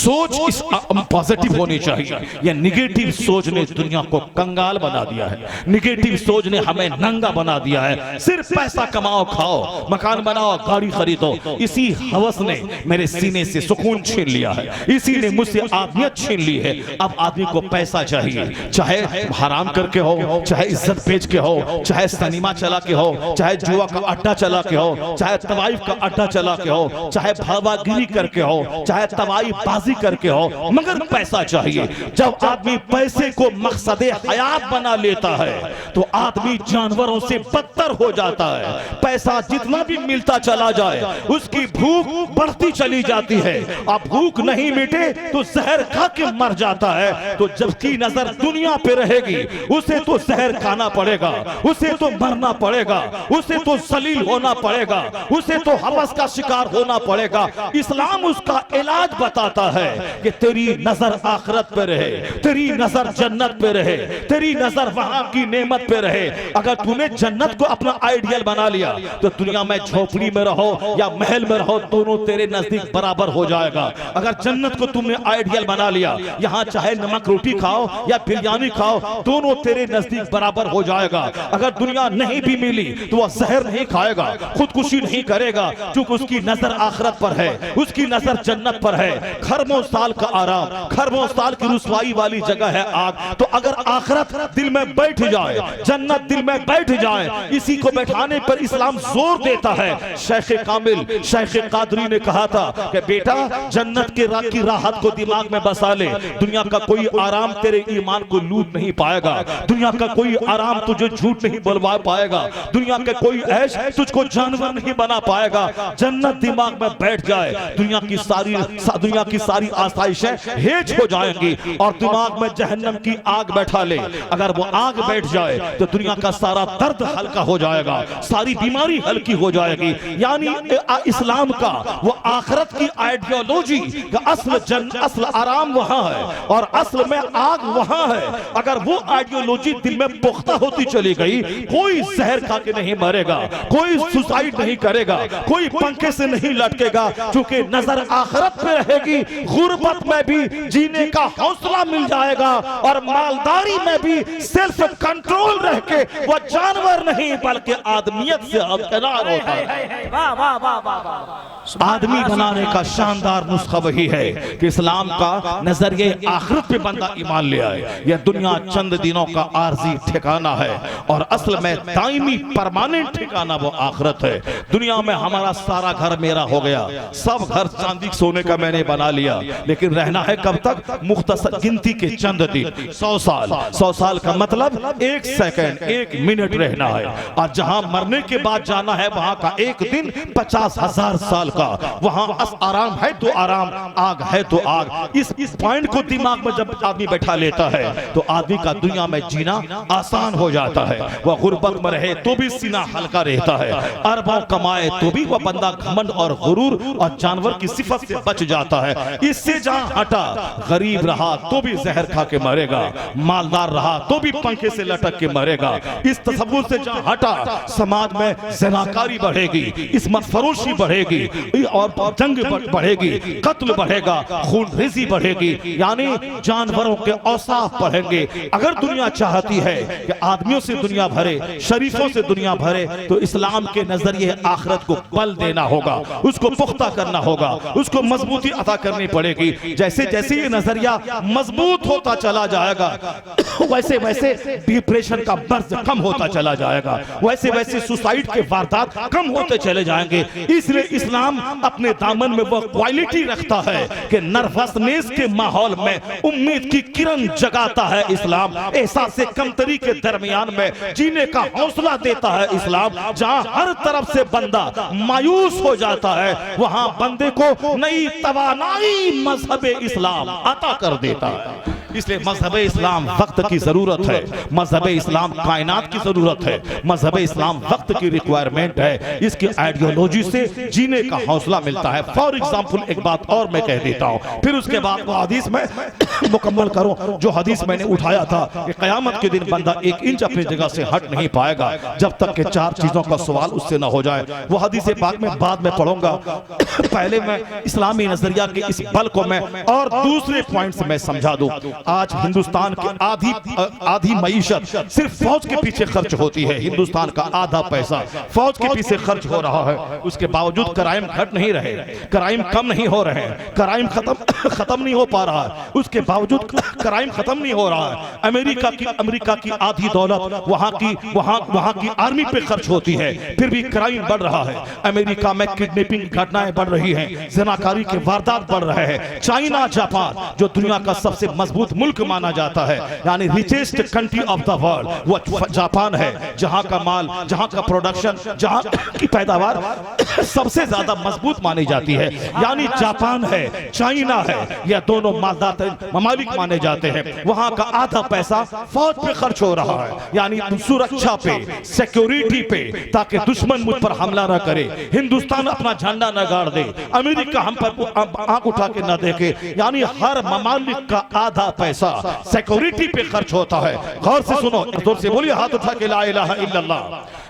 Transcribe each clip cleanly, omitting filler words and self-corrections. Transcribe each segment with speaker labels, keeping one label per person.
Speaker 1: सोच इस पॉजिटिव होनी चाहिए। यह निगेटिव सोच ने दुनिया को कंगाल बना दिया है, निगेटिव सोच ने हमें नंगा बना दिया है। सिर्फ पैसा कमाओ, खाओ, मकान बनाओ, गाड़ी खरीदो, इसी हवस ने मेरे सीने से सुकून छीन लिया है, इसी ने मुझसे आदमियत छीन ली है। अब आदमी को पैसा चाहिए, चाहे हराम करके हो, चाहे इज्जत बेच के हो, चाहे सिनेमा चला के हो, चाहे जुआ का अड्डा चला के हो, चाहे तवाइफ का अड्डा चला के हो, चाहे भावागिरी करके हो, चाहे तवाई बाजी करके हो, मगर पैसा चाहिए। जब आदमी पैसे को मकसद हयात बना लेता है तो आदमी जानवरों से बदतर हो जाता है। पैसा जितना भी मिलता चला जाए उसकी भूख बढ़ती चली जाती है, अब भूख नहीं मिटे तो जहर खा के मर जाता है। तो जबकि नजर दुनिया पे रहेगी उसे तो जहर खाना पड़ेगा, उसे तो मरना पड़ेगा, उसे तो जलील होना पड़ेगा, उसे तो हवस का शिकार होना पड़ेगा। इस्लाम उसका इलाज बताता है कि तेरी नजर आखिरत पे रहे, तेरी नजर जन्नत पे रहे, तेरी नजर वहां की नेमत पे रहे। अगर तूने जन्नत को अपना आइडियल बना लिया तो दुनिया में झोपड़ी में रहो या महल में रहो, दोनों तेरे नजदीक बराबर हो जाएगा। अगर जन्नत को तुमने आइडियल बना लिया, यहाँ चाहे नमक रोटी खाओ या बिरयानी खाओ, दोनों तेरे नजदीक बराबर हो जाएगा। अगर दुनिया नहीं भी मिली तो वह जहर नहीं खाएगा, खुदकुशी नहीं करेगा, क्योंकि उसकी नजर आखिरत पर है, उसकी नजर जन्नत पर है। खरबों साल का आराम, खरबों साल की रुसवाई वाली जगह है आग। तो अगर आखिरत दिल में बैठ जाए, जन्नत दिल में बैठ जाए, इसी को बैठाने पर इस्लाम जोर देता है। शेख कामिल, शेख कादरी ने कहा था कि बेटा जन्नत के की राहत को दिमाग में बसा ले, दुनिया का कोई आराम तेरे ईमान को लूट नहीं पाएगा, दुनिया का कोई आराम तुझे झूठ नहीं बोलवा पाएगा, दुनिया का कोई ऐश तुझको जानवर नहीं बना पाएगा। जन्नत दिमाग में बैठ जाए, दुनिया की सारी आसाइशें हेज हो जाएंगी, और दिमाग में जहन्नम की आग बैठा ले, अगर वो आग बैठ जाए तो दुनिया का सारा दर्द हल्का हो जाएगा, सारी बीमारी हल्की हो जाएगी। यानी इस्लाम का वो आखिरत की आइडियोलॉजी का असल आराम वहां है और असल में आग वहां है। अगर वो आइडियोलॉजी दिल में पुख्ता होती चली गई, कोई जहर खा के नहीं मरेगा, कोई सुसाइड नहीं करेगा, कोई पंखे से नहीं लटकेगा, क्योंकि नजर आखिरत पे रहेगी। गुर्बत में भी जीने का हौसला मिल जाएगा और मालदारी में भी सेल्फ कंट्रोल रह के वह जानवर नहीं बल्कि आदमियत से हकदार होता है। आदमी बनाने का शानदार नुस्खा वही है कि इस्लाम का नजरिए आखिरत पे बंदा ईमान ले आए। यह दुनिया चंद दिनों का आर्जी ठिकाना है और असल में दायमी परमानेंट ठिकाना वो आखिरत है। दुनिया में हमारा सारा घर मेरा हो गया, सब घर चांदी सोने का मैंने बना लिया, लेकिन रहना है कब तक? मुख्तसर गिनती के चंद दिन, 100 साल। 100 साल का मतलब 1 सेकंड, 1 मिनट रहना है, और जहां मरने के बाद जाना है वहां का एक दिन 50,000 साल का। वहां आराम है तो आराम, आग है तो आग। इस पॉइंट को दिमाग में जब आदमी बैठा लेता है तो आदमी का दुनिया में जीना आसान हो जाता है। वह गुर्बत में रहे तो भी सीना हल्का रहता है, अरबों कमाए तो भी वह बंदा घमंड और गुरूर और जानवर की सिफत से बच जाता है। इससे जहां हटा, गरीब रहा तो भी जहर खा के मरेगा, मालदार रहा तो भी पंखे से लटक के मरेगा। इस तसव्वुर से जहां हटा, समाज में ज़नाकारी बढ़ेगी, इस्मत फरोशी बढ़ेगी और जंग बढ़ेगी, कत्ल बढ़ेगा, खूनरेज़ी बढ़ेगी, यानी जानवरों के औसाफ बढ़ेंगे। अगर दुनिया चाहती है कि आदमियों से दुनिया भरे, शरीफों से दुनिया भरे, तो इस्लाम के नजरिए आखिरत को बल देना होगा, उसको पुख्ता करना होगा, उसको मजबूती अता करनी पड़ेगी। जैसे जैसे ये नजरिया मजबूत होता चला जाएगा वैसे वैसे डिप्रेशन का मर्ज कम होता चला जाएगा, वैसे वैसे सुसाइड के वारदात कम होते चले जाएंगे। इसलिए इस्लाम अपने दामन में वो क्वालिटी रखता है कि नर्वसनेस के माहौल में उम्मीद की किरण जगाता है इस्लाम, एहसास से कमतरी के दरमियान में जीने का हौसला देता है इस्लाम। जहां हर तरफ से बंदा मायूस हो जाता है, वहां बंदे को नई तवानाई मजहब इस्लाम अता कर देता है। इसलिए मजहब इस्लाम वक्त की जरूरत है, मजहब इस्लाम कायनात की जरूरत है, मजहब इस्लाम वक्त की रिक्वायरमेंट है। इसकी आइडियोलॉजी से जीने का हौसला मिलता है। फॉर एग्जाम्पल एक बात और मैं कह देता हूँ, फिर उसके बाद वो हदीस में मुकम्मल करूं जो हदीस मैंने उठाया था कि क़यामत के दिन बंदा 1 इंच अपनी जगह से हट नहीं पाएगा जब तक कि 4 चीजों का सवाल उससे ना हो जाए। वो हदीस पाक में बाद में पढ़ूंगा। पहले मैं इस्लामी नजरिया के इस बल को मैं और दूसरे पॉइंट से मैं समझा दूं। आज हिंदुस्तान की आधी मईशत सिर्फ फौज के पीछे खर्च होती है। हिंदुस्तान का आधा पैसा फौज के पीछे खर्च हो रहा है। उसके बावजूद क्राइम घट नहीं रहे, क्राइम कम नहीं हो रहे, क्राइम खत्म नहीं हो पा रहा है। उसके बावजूद क्राइम खत्म नहीं हो रहा है। अमेरिका की आधी दौलत वहां की आर्मी पे खर्च होती है, फिर भी क्राइम बढ़ रहा है। अमेरिका में किडनैपिंग घटनाएं बढ़ रही हैं, जनाकारी के वारदात बढ़ रहे हैं। चाइना, जापान जो दुनिया का सबसे मजबूत मुल्क माना जाता है, यानी richest country of the world, वो जापान है, जहां का माल, जहां का प्रोडक्शन, जहां की पैदावार सबसे ज्यादा मजबूत मानी जाती है, यानी जापान है, चाइना है। यह दोनों मालदार ममालिक माने जाते हैं। वहां का आधा पैसा फौज पे खर्च हो रहा है, यानी सुरक्षा पे, सिक्योरिटी पे, ताकि दुश्मन मुझ पर हमला न करे, हिंदुस्तान अपना झंडा न गाड़ दे, अमेरिका हम पर आंख उठा के न देखे। यानी हर ममालिक का आधा पैसा सिक्योरिटी पे खर्च होता है। गौर से सुनो, जोर से बोलिए, हाथ उठा के ला इलाहा इल्लल्लाह,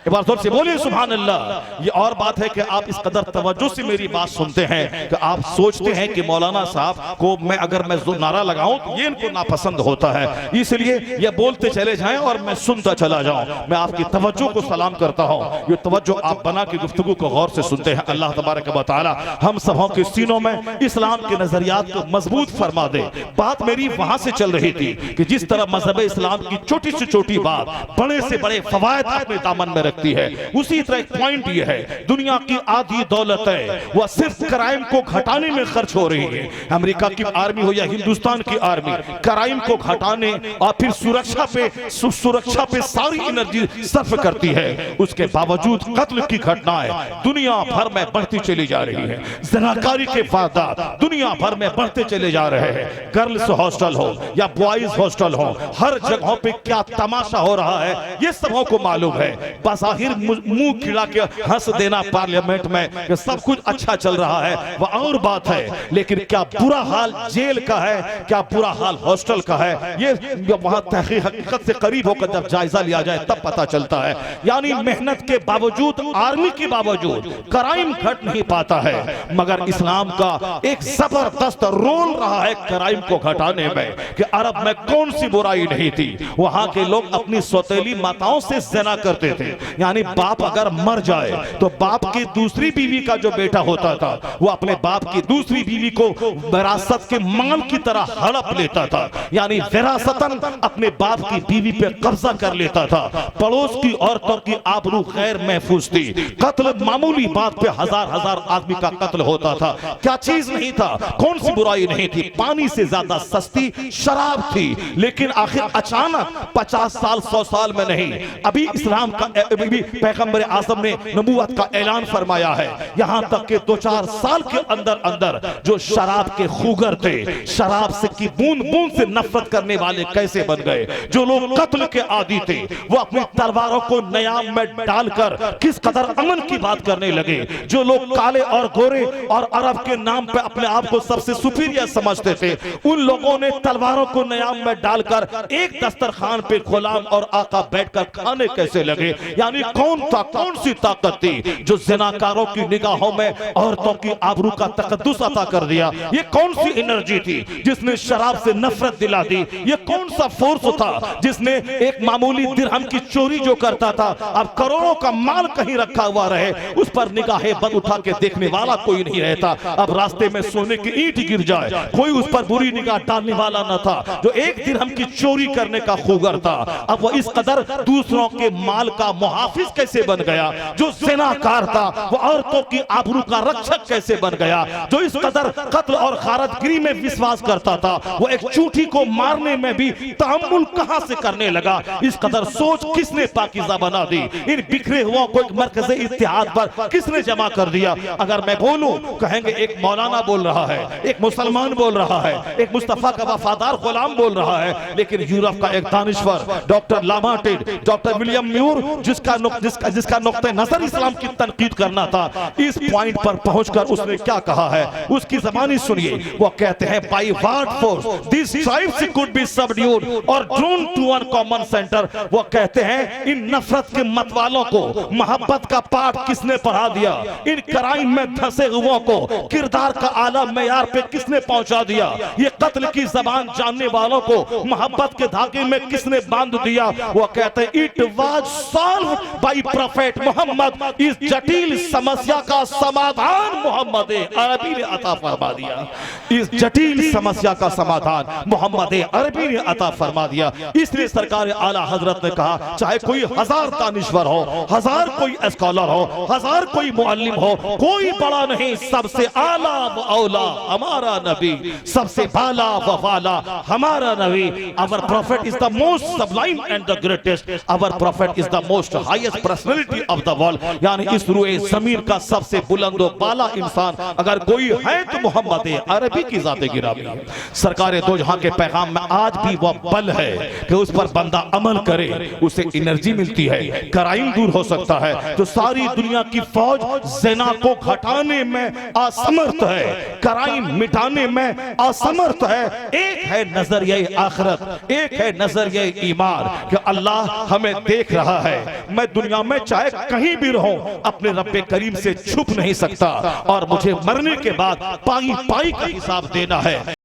Speaker 1: एक बार जोर से बोलिए सुभान अल्लाह। ये और बात है कि आप इस कदर तवज्जो से मेरी बात सुनते हैं कि आप सोचते हैं कि मौलाना साहब को मैं अगर मैं नारा लगाऊं तो ये इनको नापसंद होता है, इसलिए ये बोलते चले जाएं और मैं सुनता चला जाऊं। मैं आपकी तवज्जो को सलाम करता हूं। ये तवज्जो आप बना के गुफ्तगू को गौर से सुनते हैं। अल्लाह तबारक व तआला हम सबों के सीनों में इस्लाम के नजरियात को मजबूत फरमा दे। बात मेरी वहां से चल रही थी कि जिस तरह मजहब इस्लाम की छोटी से छोटी बात बड़े से बड़े फवायद अपने दामन में रखती है, उसी तरह एक पॉइंट ये है, दुनिया की आधी दौलत है वह सिर्फ क्राइम को घटाने में खर्च हो रही है। अमेरिका की आर्मी हो या हिंदुस्तान की आर्मी, क्राइम को घटाने और फिर सुरक्षा पे सारी एनर्जी सर्फ करती है। उसके बावजूद कत्ल की घटनाएं दुनिया भर में बढ़ती चली जा रही है। जनाकारी के वारदात दुनिया भर में बढ़ते चले जा रहे हैं। गर्ल्स हॉस्टल हो या बॉयज हॉस्टल हो, हर जगहों पे क्या तमाशा हो रहा है ये सबों को मालूम है। बज़ाहिर मुंह खिला के हंस देना पार्लियामेंट में कि सब कुछ अच्छा चल रहा है वह और बात है, लेकिन क्या बुरा हाल जेल का है, क्या बुरा हाल हॉस्टल का है, ये वहां हकीकत से करीब होकर जब जायजा लिया जाए तब पता चलता है। यानी मेहनत के बावजूद, आर्मी के बावजूद क्राइम घट नहीं पाता है, मगर इस्लाम का एक जबरदस्त रोल रहा है क्राइम को घटाने में कि अरब में कौन सी बुराई नहीं थी। वहां के लोग अपनी सौतेली माताओं से ज़िना करते थे, यानी बाप अगर मर जाए तो बाप की दूसरी बीवी का जो बेटा होता था वो अपने बाप की दूसरी बीवी को विरासत के माल की तरह हड़प लेता था, यानी विरासतन अपने बाप की बीवी पे कब्जा कर लेता था। पड़ोस की औरतों की आबरू गैर महफूज थी। कत्ल मामूली बात पे हजार आदमी का कत्ल होता था। क्या चीज नहीं था, कौन सी बुराई नहीं थी। पानी से ज्यादा सस्ती शराब थी, लेकिन आखिर अचानक 50 साल 100 साल में नहीं, अभी इस्लाम का पैगंबर आज़म ने नबूवत का ऐलान फरमाया है। यहां तक के 2-4 साल के अंदर अंदर जो शराब के खूगर थे, शराब से की बूंद बूंद से नफरत करने वाले कैसे बन गए। जो लोग कत्ल के आदी थे वो अपनी तलवारों को नयाब में डालकर किस कदर अमन की बात करने लगे। जो लोग काले और गोरे और अरब के नाम पे अपने आप को सबसे सुपीरियर समझते थे, उन लोगों ने तलवारों को नयाब में डालकर एक दस्तरखान पे गुलाम और आका बैठकर खाने कैसे लगे। यानी कौन सी ताकत थी जो ज़िनाकारों की निगाहों में औरतों की आबरू का तकद्दुस अता कर दिया। ये कौन सी एनर्जी थी जिसने शराब से नफरत दिला दी। ये कौन सा फोर्स था जिसने एक मामूली दिरहम की चोरी जो करता था अब करोड़ों का माल कहीं रखा हुआ रहे उस पर निगाहें बद उठा के देखने वाला कोई नहीं रहता। अब रास्ते में सोने की ईंट गिर जाए कोई उस पर बुरी निगाह डालने वाला न था। जो एक दिरहम की चोरी करने का खूगर था अब वह इस कदर दूसरों के माल का मुहाफिज मुहाफिज कैसे बन गया, जो ज़िनाकार था वो औरतों की आबरू का रक्षक कैसे बन गया, जो इस कदर कत्ल और गारतगिरी में विश्वास करता था वो एक चूठी को मारने में भी तहम्मुल कहां से करने लगा। इस कदर सोच किसने पाकीज़ा बना दी, इन बिखरे हुओं को एक मरकज़े इत्तिहाद पर किसने जमा कर दिया। अगर मैं बोलूं कहेंगे एक मौलाना बोल रहा है, एक मुसलमान बोल रहा है, एक मुस्तफा का वफादार गुलाम बोल रहा है, लेकिन यूरोप का एक दानिश्वर doctor La Martiniere, doctor William mur जिसका नुक्ते नजर इस्लाम की तनकीद करना था, इस पॉइंट पर पहुंचकर उसने क्या कहा है, उसकी ज़बानी सुनिए। वो कहते हैं by what force this tribes could be subdued और drawn to one common centre. वो कहते हैं इन नफरत के मतवालों को मोहब्बत का पाठ किसने पढ़ा दिया, इन क्राइम में फंसे हुओं को किरदार का आला मेयार पे किसने पहुंचा दिया, ये कत्ल की जबान जानने वालों को मोहब्बत के धागे में किसने बांध दिया। वो कहते हैं it was solved by prophet Muhammad, इस जटिल समस्या का समाधान मोहम्मद अरबी ने अता फरमा दिया, इस जटिल समस्या का समाधान मोहम्मद अरबी ने अता फरमा दिया। इसलिए सरकार आला हजरत ने कहा चाहे कोई हजार दानिश्वर हो, हजार कोई स्कॉलर हो, हजार कोई मुअल्लिम हो, कोई बड़ा नहीं, सबसे आला व औला हमारा नबी, सबसे बाला व वाला हमारा नबी। Our prophet is the most sublime and the greatest. Our prophet is the most highest personality of the world. यानी इस रूए ज़मीन का सबसे बुलंद व बाला इंसान अगर कोई है तो मोहम्मद अरबी की ज़ात गिरामी। सरकार दो जहां के पैगाम में आज भी वह बल है कि उस पर बंदा अमल करे, उसे एनर्जी मिलती है, क्राइम दूर हो सकता है। जो सारी दुनिया की फौज ज़िना को घटाने में असमर्थ है, क्राइम मिटाने में असमर्थ है, एक है नजरिए आखिरत, एक है नजरिए ईमान कि अल्लाह हमें देख रहा है, मैं दुनिया में चाहे कहीं भी रहूं अपने रब्बे करीम से छुप नहीं सकता और मुझे मरने के बाद पाई पाई का हिसाब देना है।